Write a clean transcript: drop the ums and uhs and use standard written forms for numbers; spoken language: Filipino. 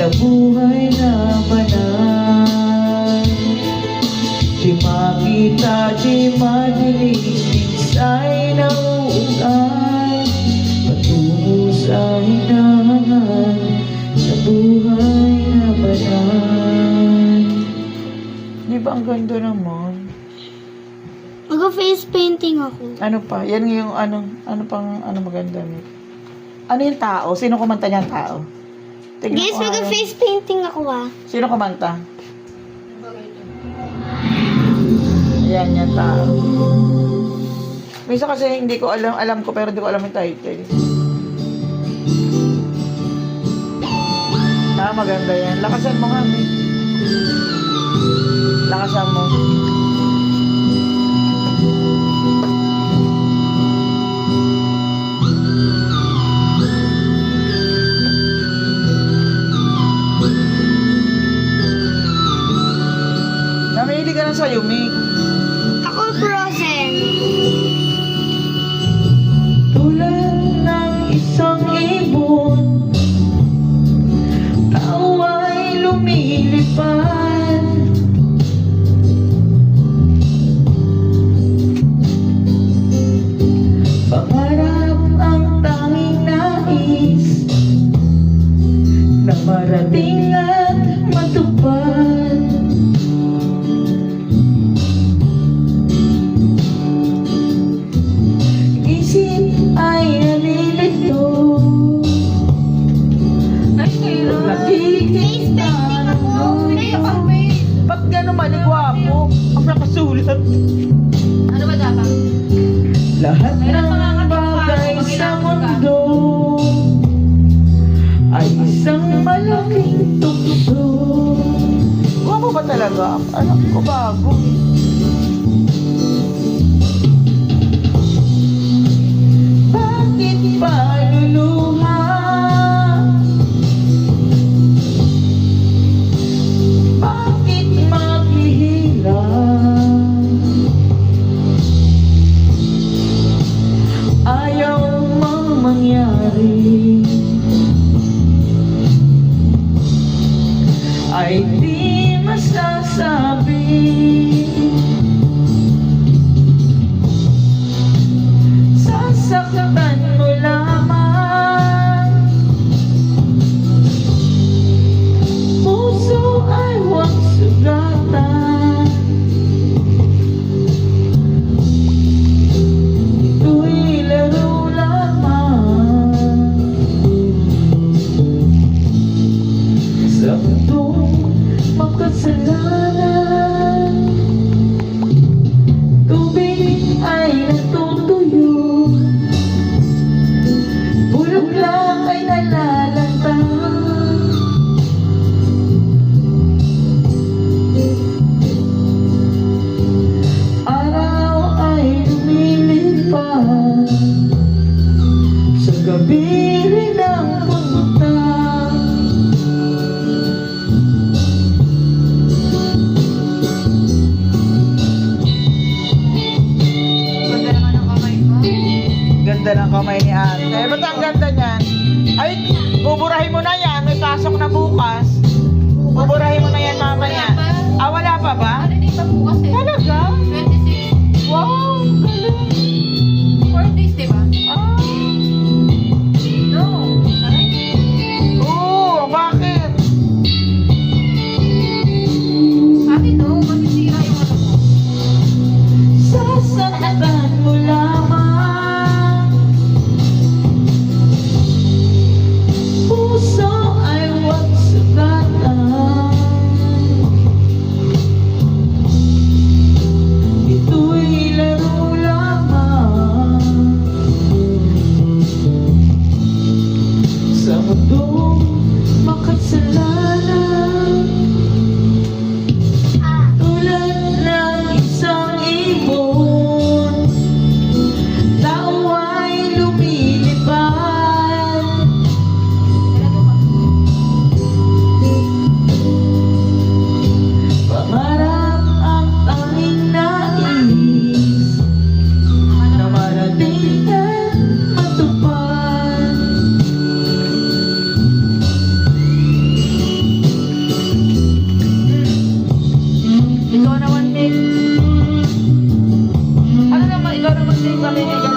sa buhay na manan. Di makita, di madilig, minsa'y nauugan, patungo sa hinahangan, sa buhay na manan. Di ba ang ganda naman? Mag-face painting ako. Ano pa? Yan yung ano pang maganda nito. Ano yung tao? Sino kumanta niyang tao? Tignan Guys, ko nga yun. mag-face painting ako Sino kumanta? Ayan yung tao. Minsan kasi hindi ko alam ko pero hindi ko alam yung title. Maganda yan. Lakasan mo nga, eh. Lakasan mo. Namili ka na sa'yo, Mick. Ako, Frozen. Tulad ng isang ibon, tao ay lumilipad. Pangarap ang tanging nais na marating at matupad. Isip ay nalilito, nakikita ng ba't gano'n maligwapo? Ang nakasulat. Ano ba dapat? Lahat ng bagay sa mundo ay isang malaking tukso. Guwapo ba talaga? Anak ko bago. Bakit pa luluha? Bakit maghihila? Ayaw mang mangyari ay di masasabi. Sasaktan mo lamang, puso ay huwag sugatan. Ito'y laro lamang sa mundong makasalanan. Tubig ay natutuyo, bulok lang ay nalalanta. Araw ay lumilipad, sa gabi rin ang pumunta. Ganda naman ang kamay mo. Ganda ng kamay ni ate. Ba't ang ganda niyan? Ay, buburahin mo na yan. May pasok na bukas. Buburahin mo na yan mamaya. Ah, wala pa ba? Ano din pa bukas eh? Talaga? 26. Wow, galing. 4 days, diba? Ah, No. Aray. oo, bakit? Ate, no. Masisira yung ano mo. Sasaktan mo lamang, puso ay huwag sugatan. painting kami ni